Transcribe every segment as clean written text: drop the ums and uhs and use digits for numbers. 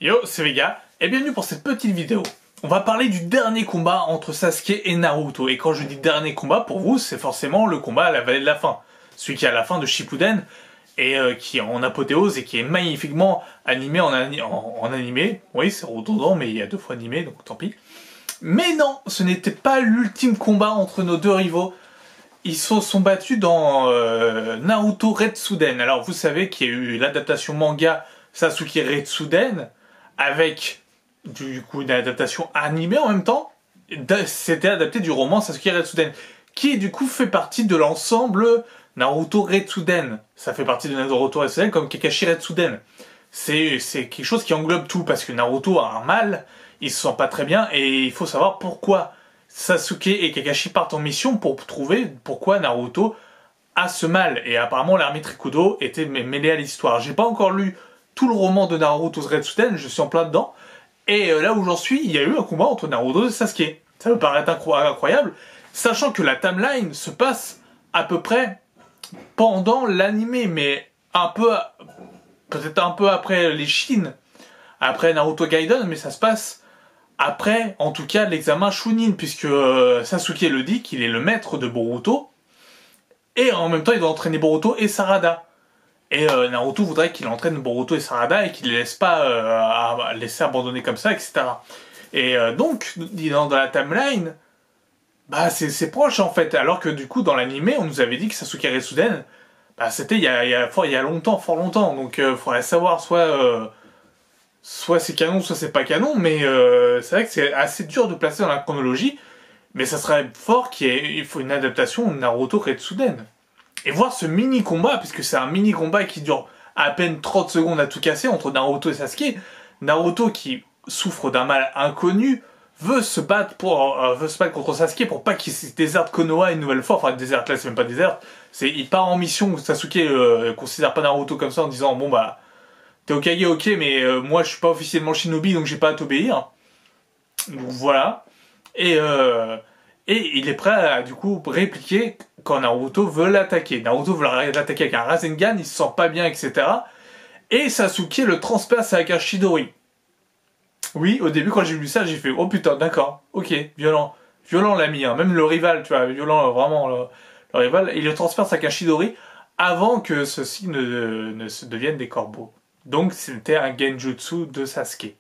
Yo, c'est Vega, et bienvenue pour cette petite vidéo. On va parler du dernier combat entre Sasuke et Naruto. Et quand je dis dernier combat, pour vous, c'est forcément le combat à la vallée de la fin. Celui qui est à la fin de Shippuden, et qui est en apothéose, et qui est magnifiquement animé en animé. Oui, c'est redondant, mais il y a deux fois animé, donc tant pis. Mais non, ce n'était pas l'ultime combat entre nos deux rivaux. Ils se sont battus dans Naruto Retsuden. Alors vous savez qu'il y a eu l'adaptation manga Sasuke Retsuden, avec du coup une adaptation animée en même temps. C'était adapté du roman Sasuke Retsuden, qui du coup fait partie de l'ensemble Naruto Retsuden. Ça fait partie de Naruto Retsuden comme Kakashi Retsuden. C'est quelque chose qui englobe tout, parce que Naruto a un mal, il se sent pas très bien, et il faut savoir pourquoi Sasuke et Kakashi partent en mission pour trouver pourquoi Naruto a ce mal. Et apparemment l'ermite Rikudo était mêlé à l'histoire. J'ai pas encore lu tout le roman de Naruto Retsuden, je suis en plein dedans. Et là où j'en suis, il y a eu un combat entre Naruto et Sasuke. Ça me paraît incroyable, sachant que la timeline se passe à peu près pendant l'animé, mais un peu, peut-être un peu après les Shin, après Naruto Gaiden, mais ça se passe après, en tout cas, l'examen Chunin, puisque Sasuke le dit qu'il est le maître de Boruto, et en même temps il doit entraîner Boruto et Sarada. Et Naruto voudrait qu'il entraîne Boruto et Sarada et qu'il les laisse pas laisser abandonner comme ça, etc. Et donc, dans la timeline, bah c'est proche en fait, alors que du coup dans l'animé on nous avait dit que Sasuke Retsuden, bah c'était il y a longtemps, fort longtemps, donc faudrait savoir soit c'est canon, soit c'est pas canon, mais c'est vrai que c'est assez dur de placer dans la chronologie, mais ça serait fort il faut une adaptation de Naruto Retsuden. Et voir ce mini-combat, puisque c'est un mini-combat qui dure à peine 30 secondes à tout casser entre Naruto et Sasuke. Naruto, qui souffre d'un mal inconnu, veut se battre contre Sasuke pour pas qu'il déserte Konoha une nouvelle fois. Enfin, déserte là, c'est même pas déserte. Il part en mission, Sasuke considère pas Naruto comme ça en disant bon bah t'es Hokage, ok, mais moi je suis pas officiellement Shinobi, donc j'ai pas à t'obéir. Donc voilà. Et il est prêt à du coup répliquer quand Naruto veut l'attaquer. Naruto veut l'attaquer avec un Rasengan, il se sent pas bien, etc. Et Sasuke le transperce avec un Chidori. Oui, au début quand j'ai lu ça, j'ai fait oh putain, d'accord, ok, violent. Violent l'ami, hein. Même le rival, tu vois, violent vraiment le rival. Il le transperce avec un Chidori avant que ceux-ci ne se deviennent des corbeaux. Donc c'était un Genjutsu de Sasuke.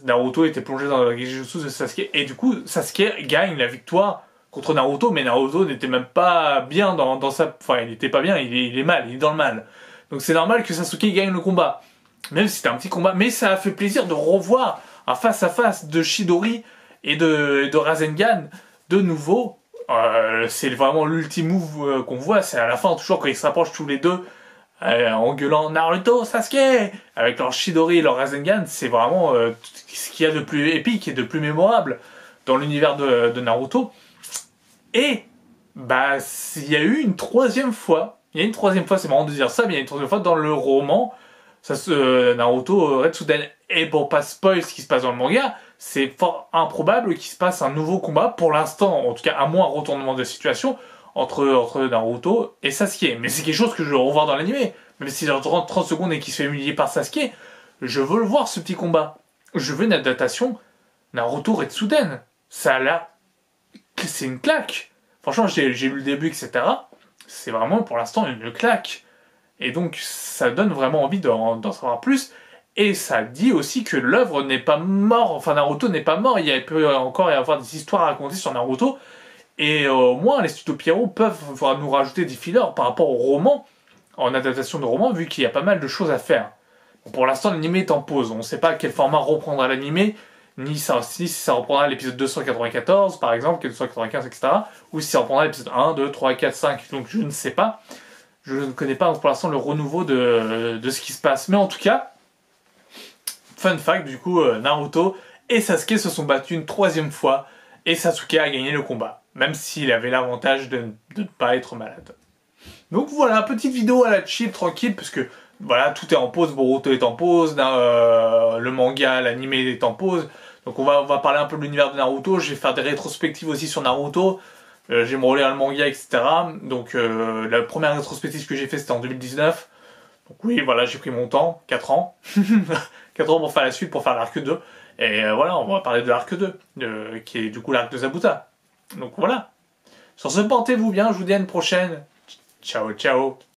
Naruto était plongé dans le Genjutsu de Sasuke, et du coup Sasuke gagne la victoire contre Naruto, mais Naruto n'était même pas bien dans sa... Enfin, il était pas bien, il est mal, il est dans le mal. Donc c'est normal que Sasuke gagne le combat. Même si c'était un petit combat, mais ça a fait plaisir de revoir un face-à-face de Chidori et de Rasengan de nouveau. C'est vraiment l'ultime move qu'on voit, c'est à la fin, toujours quand ils se rapprochent tous les deux, en gueulant Naruto, Sasuke, avec leur Chidori et leur Rasengan. C'est vraiment ce qu'il y a de plus épique et de plus mémorable dans l'univers de Naruto. Et bah il y a eu une troisième fois, c'est marrant de dire ça, mais il y a une troisième fois dans le roman Naruto Retsuden. Et pour pas spoil ce qui se passe dans le manga, c'est fort improbable qu'il se passe un nouveau combat, pour l'instant, en tout cas à moins un retournement de situation, entre Naruto et Sasuke. Mais c'est quelque chose que je veux revoir dans l'animé. Même si j'ai 30 secondes et qu'il se fait humilier par Sasuke, je veux le voir ce petit combat. Je veux une adaptation Naruto Retsuden. Ça a l'air que c'est une claque. Franchement, j'ai lu le début, etc. C'est vraiment pour l'instant une claque. Et donc ça donne vraiment envie d'en savoir plus. Et ça dit aussi que l'œuvre n'est pas morte, enfin Naruto n'est pas mort, il peut encore y avoir des histoires à raconter sur Naruto. Et au moins les studios Pierrot peuvent nous rajouter des fillers par rapport au roman, en adaptation de roman, vu qu'il y a pas mal de choses à faire. Bon, pour l'instant l'anime est en pause, on ne sait pas quel format reprendra l'anime, ni si ça reprendra l'épisode 294 par exemple, 295, etc. Ou si ça reprendra l'épisode 1, 2, 3, 4, 5, donc je ne sais pas. Je ne connais pas pour l'instant le renouveau de ce qui se passe. Mais en tout cas, fun fact, du coup, Naruto et Sasuke se sont battus une troisième fois, et Sasuke a gagné le combat, même s'il avait l'avantage de ne pas être malade. Donc voilà, petite vidéo à la chill, tranquille, parce que voilà, tout est en pause, Boruto est en pause, le manga, l'anime est en pause. Donc on va parler un peu de l'univers de Naruto, je vais faire des rétrospectives aussi sur Naruto. J'ai me relire le manga, etc. Donc la première rétrospective que j'ai fait c'était en 2019. Donc oui, voilà, j'ai pris mon temps, 4 ans. 4 ans pour faire la suite, pour faire l'arc 2. Et voilà, on va parler de l'arc 2, qui est du coup l'arc de Zabuza. Donc voilà. Sur ce, portez-vous bien, je vous dis à une prochaine. Ciao, ciao.